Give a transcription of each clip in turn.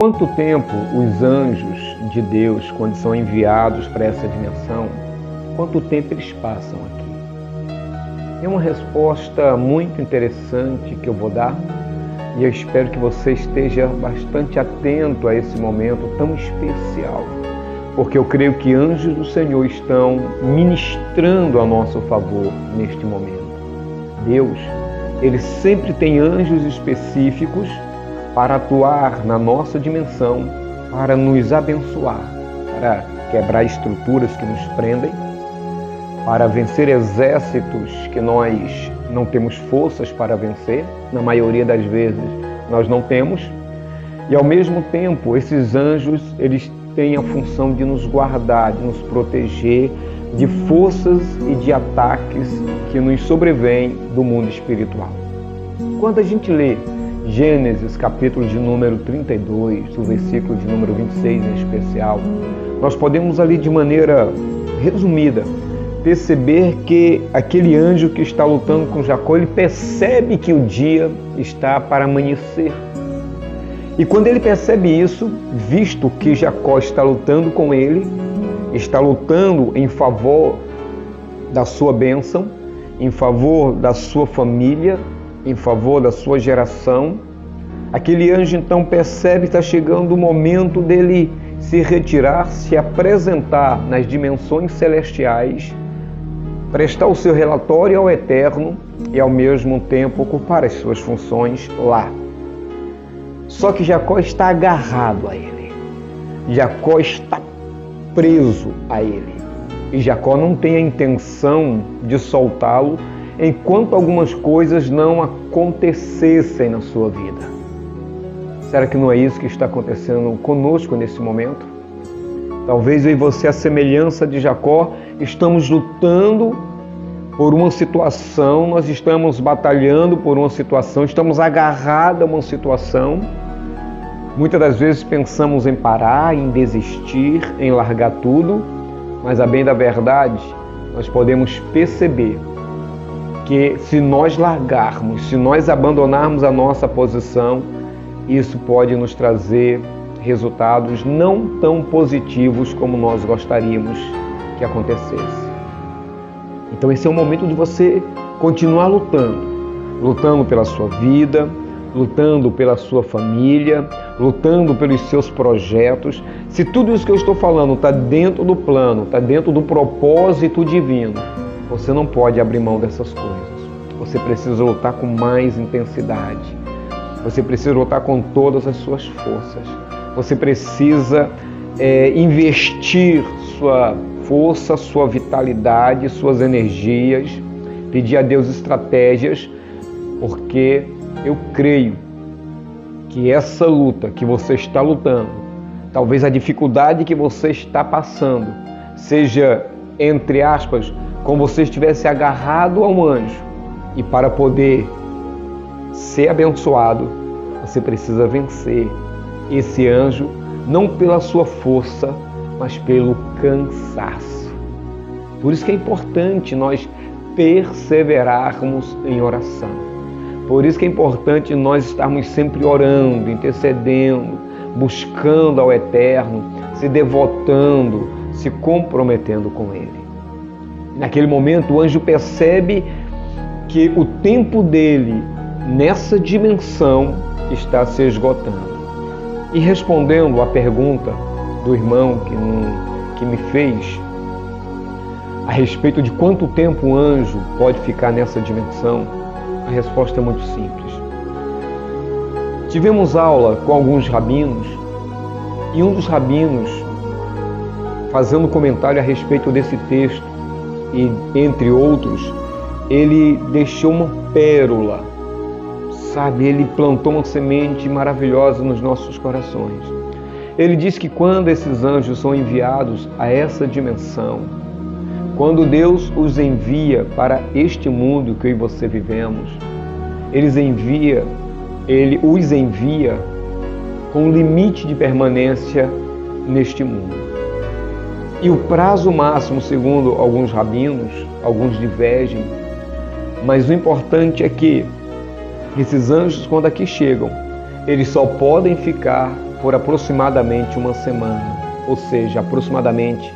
Quanto tempo os anjos de Deus, quando são enviados para essa dimensão, quanto tempo eles passam aqui? É uma resposta muito interessante que eu vou dar e eu espero que você esteja bastante atento a esse momento tão especial, porque eu creio que anjos do Senhor estão ministrando a nosso favor neste momento. Deus, Ele sempre tem anjos específicos para atuar na nossa dimensão, para nos abençoar, para quebrar estruturas que nos prendem, para vencer exércitos que nós não temos forças para vencer, na maioria das vezes nós não temos, e ao mesmo tempo esses anjos, eles têm a função de nos guardar, de nos proteger de forças e de ataques que nos sobrevêm do mundo espiritual. Quando a gente lê Gênesis, capítulo de número 32, o versículo de número 26 em especial, nós podemos ali de maneira resumida perceber que aquele anjo que está lutando com Jacó, ele percebe que o dia está para amanhecer. E quando ele percebe isso, visto que Jacó está lutando com ele, está lutando em favor da sua bênção, em favor da sua família, em favor da sua geração, aquele anjo então percebe que está chegando o momento dele se retirar, se apresentar nas dimensões celestiais, prestar o seu relatório ao Eterno e ao mesmo tempo ocupar as suas funções lá. Só que Jacó está agarrado a ele, Jacó está preso a ele, e Jacó não tem a intenção de soltá-lo enquanto algumas coisas não acontecessem na sua vida. Será que não é isso que está acontecendo conosco nesse momento? Talvez eu e você, a semelhança de Jacó, estamos lutando por uma situação, nós estamos batalhando por uma situação, estamos agarrados a uma situação. Muitas das vezes pensamos em parar, em desistir, em largar tudo, mas a bem da verdade, nós podemos perceber que se nós largarmos, se nós abandonarmos a nossa posição, isso pode nos trazer resultados não tão positivos como nós gostaríamos que acontecesse. Então esse é o momento de você continuar lutando pela sua vida, lutando pela sua família, lutando pelos seus projetos. Se tudo isso que eu estou falando está dentro do plano, está dentro do propósito divino, você não pode abrir mão dessas coisas. Você precisa lutar com mais intensidade. Você precisa lutar com todas as suas forças. Você precisa investir sua força, sua vitalidade, suas energias, pedir a Deus estratégias, porque eu creio que essa luta que você está lutando, talvez a dificuldade que você está passando, seja, entre aspas, como você estivesse agarrado a um anjo, e para poder ser abençoado, você precisa vencer esse anjo, não pela sua força, mas pelo cansaço. Por isso que é importante nós perseverarmos em oração. Por isso que é importante nós estarmos sempre orando, intercedendo, buscando ao Eterno, se devotando, se comprometendo com Ele. Naquele momento o anjo percebe que o tempo dele nessa dimensão está se esgotando. E respondendo à pergunta do irmão que me fez a respeito de quanto tempo um anjo pode ficar nessa dimensão, a resposta é muito simples. Tivemos aula com alguns rabinos e um dos rabinos, fazendo comentário a respeito desse texto e entre outros, ele deixou uma pérola, sabe? Ele plantou uma semente maravilhosa nos nossos corações. Ele diz que quando esses anjos são enviados a essa dimensão, quando Deus os envia para este mundo que eu e você vivemos, Ele os envia com um limite de permanência neste mundo. E o prazo máximo, segundo alguns rabinos, alguns divergem, mas o importante é que esses anjos, quando aqui chegam, eles só podem ficar por aproximadamente uma semana, ou seja, aproximadamente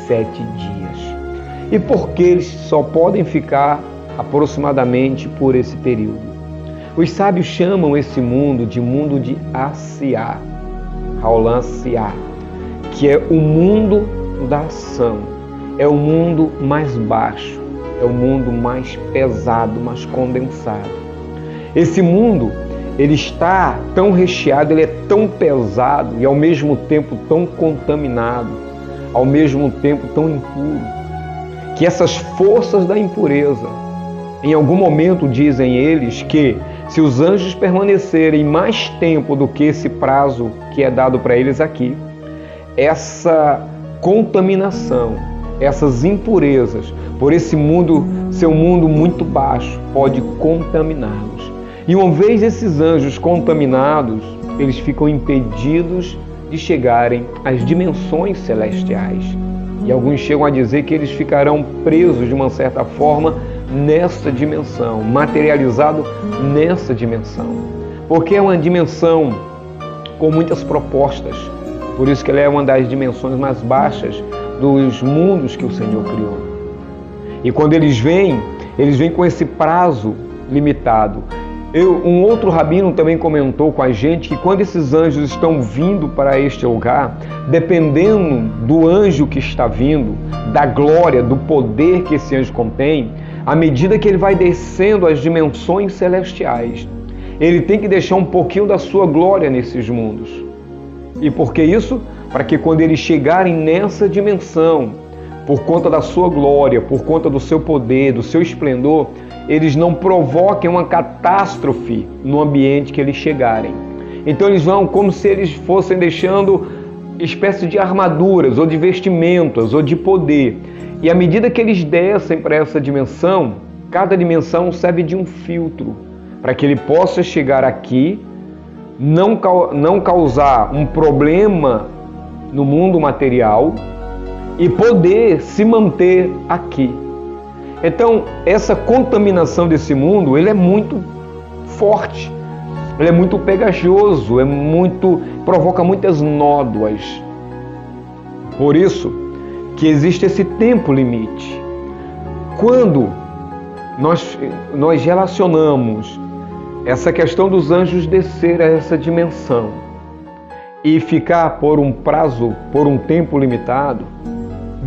7 dias. E por que eles só podem ficar aproximadamente por esse período? Os sábios chamam esse mundo de Asiá, Haolam-Siá, que é o mundo da ação, é o mundo mais baixo, é o mundo mais pesado, mais condensado. Esse mundo, ele está tão recheado, ele é tão pesado e ao mesmo tempo tão contaminado, ao mesmo tempo tão impuro, que essas forças da impureza, em algum momento dizem eles que se os anjos permanecerem mais tempo do que esse prazo que é dado para eles aqui, essa contaminação, essas impurezas, por esse mundo, seu mundo muito baixo, pode contaminá-los. E uma vez esses anjos contaminados, eles ficam impedidos de chegarem às dimensões celestiais. E alguns chegam a dizer que eles ficarão presos de uma certa forma nessa dimensão, materializado nessa dimensão. Porque é uma dimensão com muitas propostas. Por isso que ela é uma das dimensões mais baixas dos mundos que o Senhor criou. E quando eles vêm com esse prazo limitado. Um outro rabino também comentou com a gente que quando esses anjos estão vindo para este lugar, dependendo do anjo que está vindo, da glória, do poder que esse anjo contém, à medida que ele vai descendo as dimensões celestiais, ele tem que deixar um pouquinho da sua glória nesses mundos. E por que isso? Para que quando eles chegarem nessa dimensão, por conta da sua glória, por conta do seu poder, do seu esplendor, eles não provoquem uma catástrofe no ambiente que eles chegarem. Então eles vão como se eles fossem deixando espécie de armaduras, ou de vestimentas, ou de poder. E à medida que eles descem para essa dimensão, cada dimensão serve de um filtro, para que ele possa chegar aqui, não causar um problema no mundo material e poder se manter aqui. Então, essa contaminação desse mundo, ele é muito forte, ele é muito pegajoso, provoca muitas nódoas. Por isso que existe esse tempo limite. Quando nós relacionamos essa questão dos anjos descer a essa dimensão e ficar por um prazo, por um tempo limitado,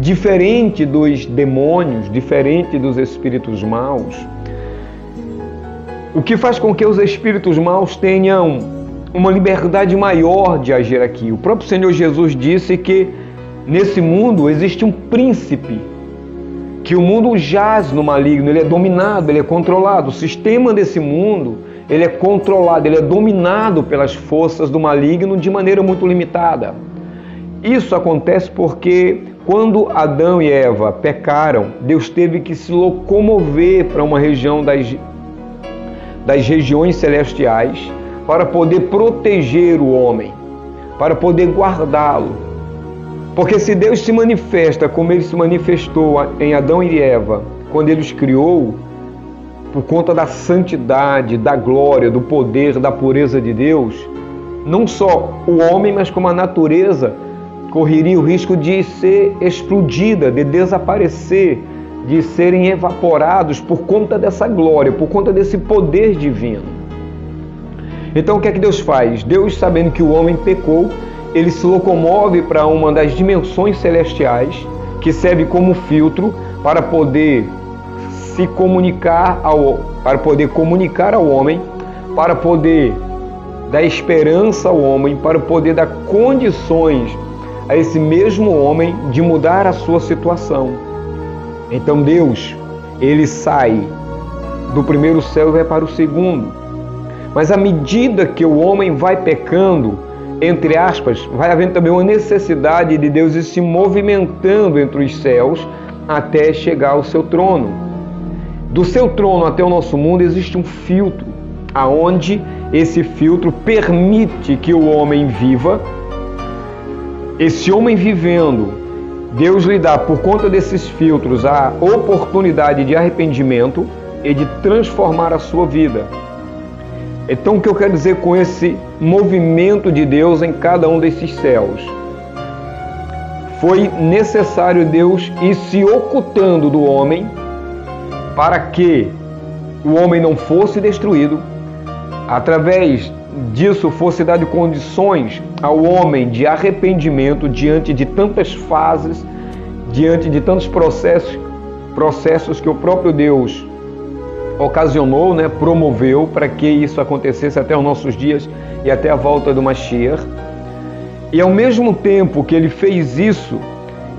diferente dos demônios, diferente dos espíritos maus, o que faz com que os espíritos maus tenham uma liberdade maior de agir aqui. O próprio Senhor Jesus disse que nesse mundo existe um príncipe, que o mundo jaz no maligno, ele é dominado, ele é controlado. O sistema desse mundo, ele é controlado, ele é dominado pelas forças do maligno de maneira muito limitada. Isso acontece porque quando Adão e Eva pecaram, Deus teve que se locomover para uma região das regiões celestiais para poder proteger o homem, para poder guardá-lo. Porque se Deus se manifesta como Ele se manifestou em Adão e Eva, quando Ele os criou, por conta da santidade, da glória, do poder, da pureza de Deus, não só o homem, mas como a natureza correria o risco de ser explodida, de desaparecer, de serem evaporados por conta dessa glória, por conta desse poder divino. Então o que é que Deus faz? Deus, sabendo que o homem pecou, ele se locomove para uma das dimensões celestiais, que serve como filtro para poder se comunicar para poder comunicar ao homem, para poder dar esperança ao homem, para poder dar condições a esse mesmo homem de mudar a sua situação. Então Deus, ele sai do primeiro céu e vai para o segundo. Mas à medida que o homem vai pecando, entre aspas, vai havendo também uma necessidade de Deus ir se movimentando entre os céus até chegar ao seu trono. Do seu trono até o nosso mundo existe um filtro, aonde esse filtro permite que o homem viva. Esse homem vivendo, Deus lhe dá, por conta desses filtros, a oportunidade de arrependimento e de transformar a sua vida. Então, o que eu quero dizer com esse movimento de Deus em cada um desses céus? Foi necessário Deus ir se ocultando do homem para que o homem não fosse destruído. Através disso fosse dado condições ao homem de arrependimento diante de tantas fases, diante de tantos processos que o próprio Deus ocasionou, promoveu para que isso acontecesse até os nossos dias e até a volta do Mashiach. E ao mesmo tempo que ele fez isso,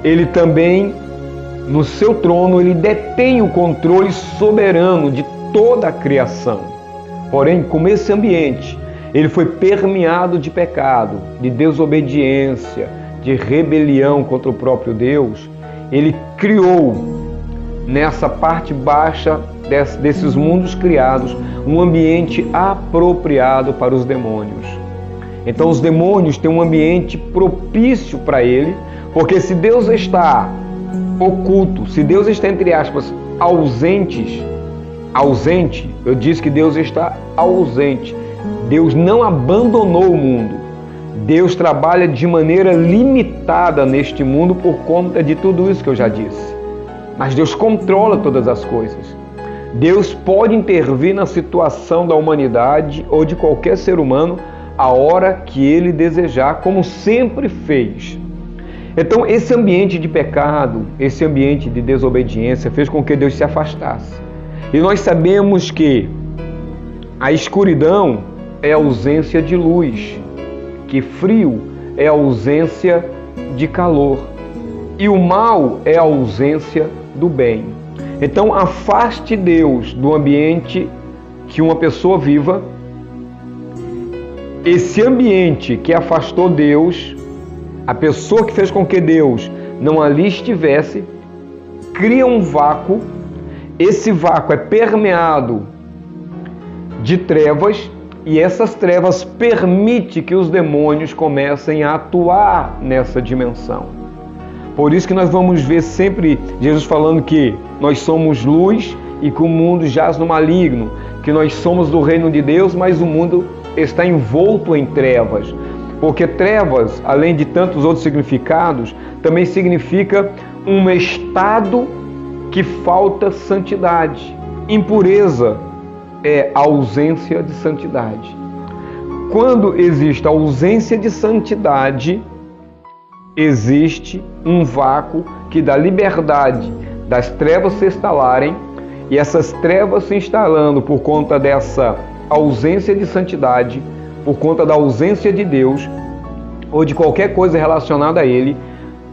ele também, no seu trono, ele detém o controle soberano de toda a criação. Porém, como esse ambiente, ele foi permeado de pecado, de desobediência, de rebelião contra o próprio Deus, ele criou nessa parte baixa desses mundos criados um ambiente apropriado para os demônios. Então os demônios têm um ambiente propício para ele, porque se Deus está oculto, se Deus está, entre aspas, ausente, eu disse que Deus está ausente. Deus não abandonou o mundo. Deus trabalha de maneira limitada neste mundo por conta de tudo isso que eu já disse. Mas Deus controla todas as coisas. Deus pode intervir na situação da humanidade ou de qualquer ser humano a hora que Ele desejar, como sempre fez. Então, esse ambiente de pecado, esse ambiente de desobediência fez com que Deus se afastasse. E nós sabemos que a escuridão é a ausência de luz, que frio é a ausência de calor, e o mal é a ausência do bem. Então, afaste Deus do ambiente que uma pessoa viva. Esse ambiente que afastou Deus, a pessoa que fez com que Deus não ali estivesse, cria um vácuo. Esse vácuo é permeado de trevas, e essas trevas permitem que os demônios comecem a atuar nessa dimensão. Por isso que nós vamos ver sempre Jesus falando que nós somos luz e que o mundo jaz no maligno, que nós somos do reino de Deus, mas o mundo está envolto em trevas. Porque trevas, além de tantos outros significados, também significa um estado que falta santidade. Impureza é a ausência de santidade. Quando existe a ausência de santidade, existe um vácuo que dá liberdade das trevas se instalarem, e essas trevas se instalando por conta dessa ausência de santidade, por conta da ausência de Deus ou de qualquer coisa relacionada a Ele,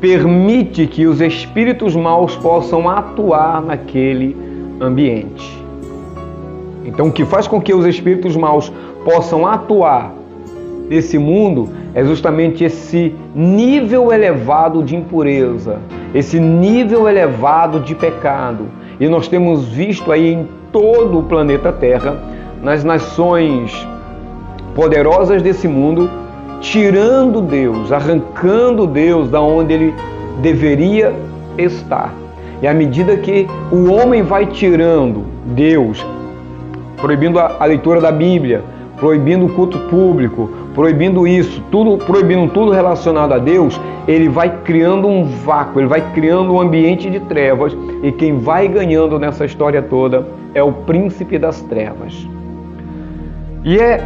permite que os espíritos maus possam atuar naquele ambiente. Então, o que faz com que os espíritos maus possam atuar nesse mundo é justamente esse nível elevado de impureza, esse nível elevado de pecado. E nós temos visto aí em todo o planeta Terra, nas nações poderosas desse mundo, tirando Deus, arrancando Deus da onde Ele deveria estar. E à medida que o homem vai tirando Deus, proibindo a leitura da Bíblia, proibindo o culto público, proibindo isso, proibindo tudo relacionado a Deus, ele vai criando um vácuo, ele vai criando um ambiente de trevas, e quem vai ganhando nessa história toda é o príncipe das trevas. E é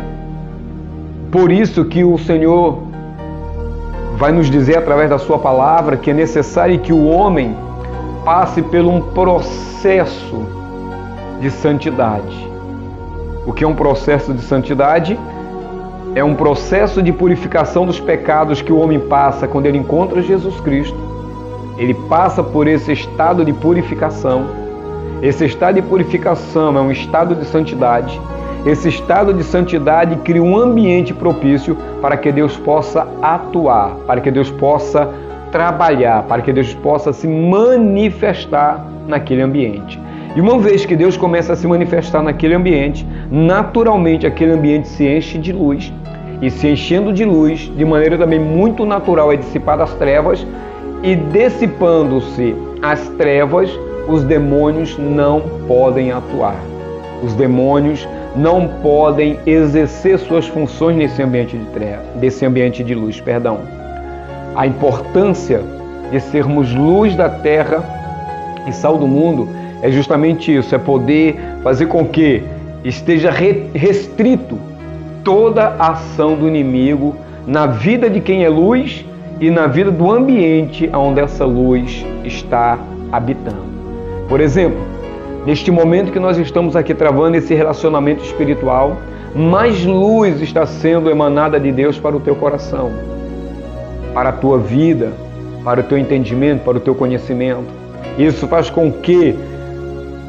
por isso que o Senhor vai nos dizer através da sua palavra que é necessário que o homem passe por um processo de santidade. O que é um processo de santidade? É um processo de purificação dos pecados que o homem passa quando ele encontra Jesus Cristo. Ele passa por esse estado de purificação. Esse estado de purificação é um estado de santidade. Esse estado de santidade cria um ambiente propício para que Deus possa atuar, para que Deus possa trabalhar, para que Deus possa se manifestar naquele ambiente. E uma vez que Deus começa a se manifestar naquele ambiente, naturalmente aquele ambiente se enche de luz. E se enchendo de luz, de maneira também muito natural, é dissipado as trevas. E dissipando-se as trevas, os demônios não podem atuar. Os demônios não podem exercer suas funções nesse ambiente de luz. A importância de sermos luz da terra e sal do mundo é justamente isso, é poder fazer com que esteja restrito toda a ação do inimigo na vida de quem é luz e na vida do ambiente onde essa luz está habitando. Por exemplo, neste momento que nós estamos aqui travando esse relacionamento espiritual, mais luz está sendo emanada de Deus para o teu coração, para a tua vida, para o teu entendimento, para o teu conhecimento. Isso faz com que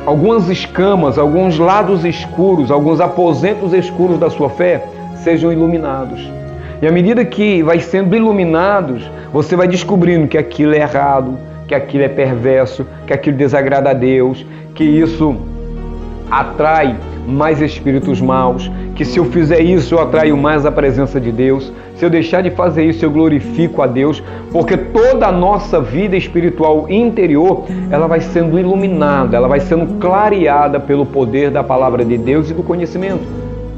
algumas escamas, alguns lados escuros, alguns aposentos escuros da sua fé sejam iluminados. E à medida que vai sendo iluminados, você vai descobrindo que aquilo é errado, que aquilo é perverso, que aquilo desagrada a Deus, que isso atrai mais espíritos maus, que se eu fizer isso eu atraio mais a presença de Deus, se eu deixar de fazer isso eu glorifico a Deus, porque toda a nossa vida espiritual interior, ela vai sendo iluminada, ela vai sendo clareada pelo poder da palavra de Deus e do conhecimento,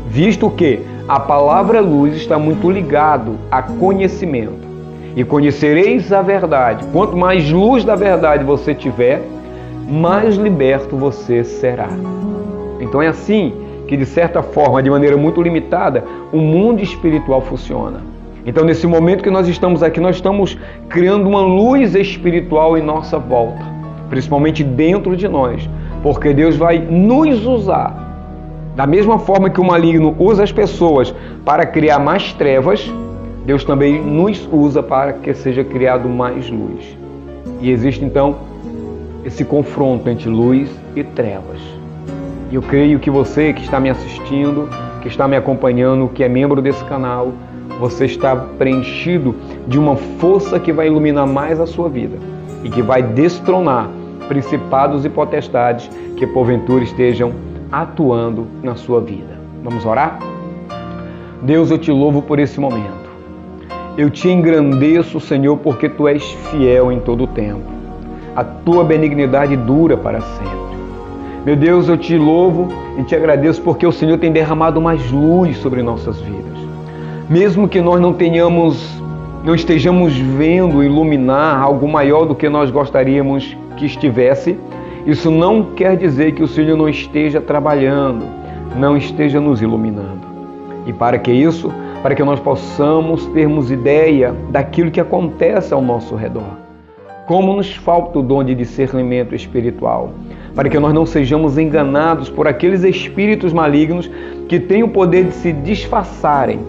visto que a palavra luz está muito ligado a conhecimento. E conhecereis a verdade. Quanto mais luz da verdade você tiver, mais liberto você será. Então é assim que, de certa forma, de maneira muito limitada, o mundo espiritual funciona. Então, nesse momento que nós estamos aqui, nós estamos criando uma luz espiritual em nossa volta, principalmente dentro de nós, porque Deus vai nos usar. Da mesma forma que o maligno usa as pessoas para criar mais trevas, Deus também nos usa para que seja criado mais luz. E existe então esse confronto entre luz e trevas. E eu creio que você que está me assistindo, que está me acompanhando, que é membro desse canal, você está preenchido de uma força que vai iluminar mais a sua vida e que vai destronar principados e potestades que porventura estejam atuando na sua vida. Vamos orar? Deus, eu te louvo por esse momento. Eu te engrandeço, Senhor, porque Tu és fiel em todo o tempo. A Tua benignidade dura para sempre. Meu Deus, eu te louvo e te agradeço porque o Senhor tem derramado mais luz sobre nossas vidas. Mesmo que nós não estejamos vendo iluminar algo maior do que nós gostaríamos que estivesse, isso não quer dizer que o Senhor não esteja trabalhando, não esteja nos iluminando. E para que nós possamos termos ideia daquilo que acontece ao nosso redor. Como nos falta o dom de discernimento espiritual, para que nós não sejamos enganados por aqueles espíritos malignos que têm o poder de se disfarçarem,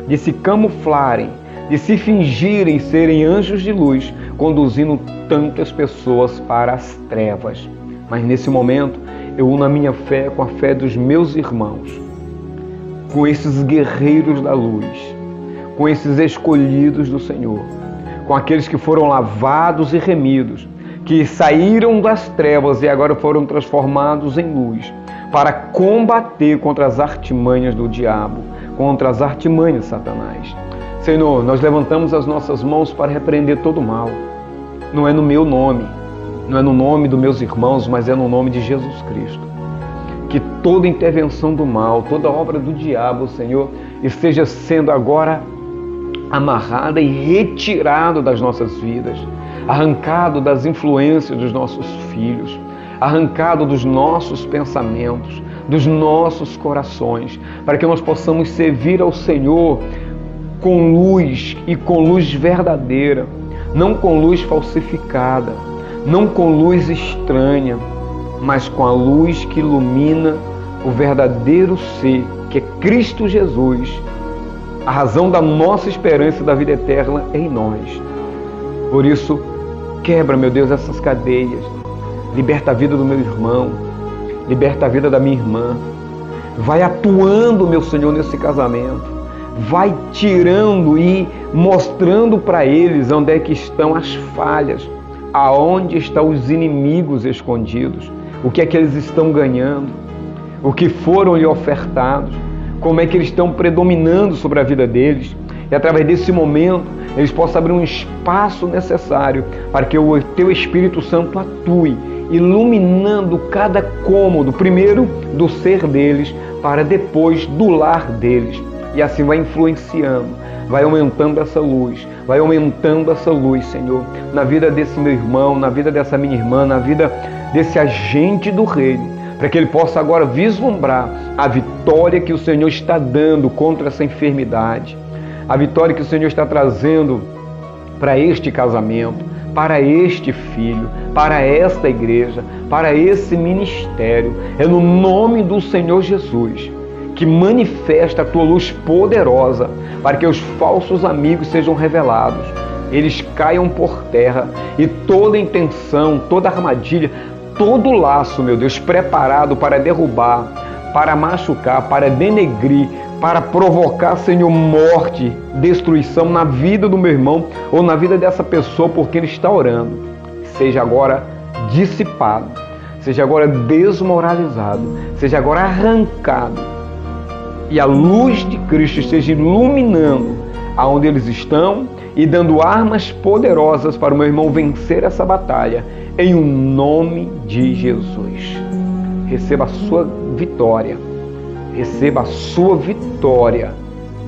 de se camuflarem, de se fingirem serem anjos de luz, conduzindo tantas pessoas para as trevas. Mas nesse momento, eu uno a minha fé com a fé dos meus irmãos, com esses guerreiros da luz, com esses escolhidos do Senhor, com aqueles que foram lavados e remidos, que saíram das trevas e agora foram transformados em luz, para combater contra as artimanhas do diabo, contra as artimanhas de Satanás. Senhor, nós levantamos as nossas mãos para repreender todo o mal. Não é no meu nome, não é no nome dos meus irmãos, mas é no nome de Jesus Cristo. Que toda intervenção do mal, toda obra do diabo, Senhor, esteja sendo agora amarrada e retirada das nossas vidas, arrancado das influências dos nossos filhos, arrancado dos nossos pensamentos, dos nossos corações, para que nós possamos servir ao Senhor com luz e com luz verdadeira, não com luz falsificada, não com luz estranha, mas com a luz que ilumina o verdadeiro ser, que é Cristo Jesus, a razão da nossa esperança da vida eterna em nós. Por isso, quebra, meu Deus, essas cadeias, liberta a vida do meu irmão, liberta a vida da minha irmã, vai atuando, meu Senhor, nesse casamento, vai tirando e mostrando para eles onde é que estão as falhas, aonde estão os inimigos escondidos, o que é que eles estão ganhando, o que foram lhe ofertados, como é que eles estão predominando sobre a vida deles, e através desse momento eles possam abrir um espaço necessário para que o Teu Espírito Santo atue, iluminando cada cômodo, primeiro do ser deles, para depois do lar deles. E assim vai influenciando, vai aumentando essa luz, Senhor, na vida desse meu irmão, na vida dessa minha irmã, na vida desse agente do reino, para que ele possa agora vislumbrar a vitória que o Senhor está dando contra essa enfermidade, a vitória que o Senhor está trazendo para este casamento, para este filho, para esta igreja, para esse ministério. É no nome do Senhor Jesus que manifesta a tua luz poderosa para que os falsos amigos sejam revelados, eles caiam por terra e toda intenção, toda armadilha, todo laço, meu Deus, preparado para derrubar, para machucar, para denegrir, para provocar, Senhor, morte, destruição na vida do meu irmão ou na vida dessa pessoa por quem ele está orando, seja agora dissipado, seja agora desmoralizado, seja agora arrancado e a luz de Cristo esteja iluminando aonde eles estão e dando armas poderosas para o meu irmão vencer essa batalha, em o nome de Jesus. Receba a sua vitória, receba a sua vitória,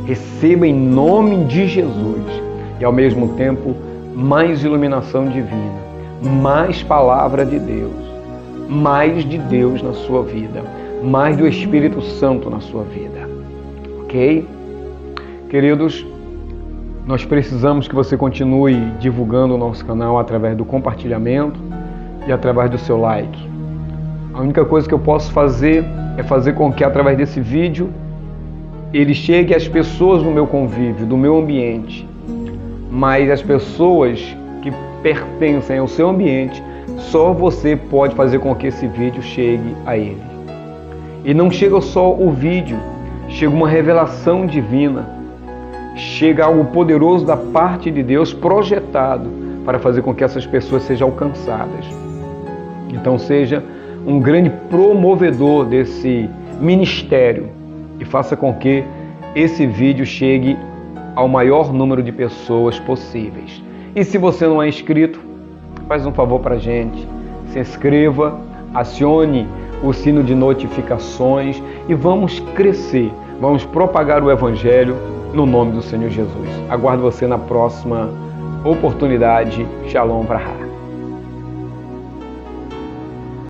receba em nome de Jesus e ao mesmo tempo mais iluminação divina, mais palavra de Deus, mais de Deus na sua vida, mais do Espírito Santo na sua vida, ok? Queridos, nós precisamos que você continue divulgando o nosso canal através do compartilhamento e através do seu like. A única coisa que eu posso fazer é fazer com que através desse vídeo ele chegue às pessoas do meu convívio, do meu ambiente, mas as pessoas que pertencem ao seu ambiente, só você pode fazer com que esse vídeo chegue a ele. E não chega só o vídeo, chega uma revelação divina, chega algo poderoso da parte de Deus projetado para fazer com que essas pessoas sejam alcançadas. Então seja um grande promovedor desse ministério e faça com que esse vídeo chegue ao maior número de pessoas possíveis. E se você não é inscrito, faz um favor para a gente, se inscreva, acione o sino de notificações e vamos crescer, vamos propagar o Evangelho no nome do Senhor Jesus. Aguardo você na próxima oportunidade. Shalom Vraha.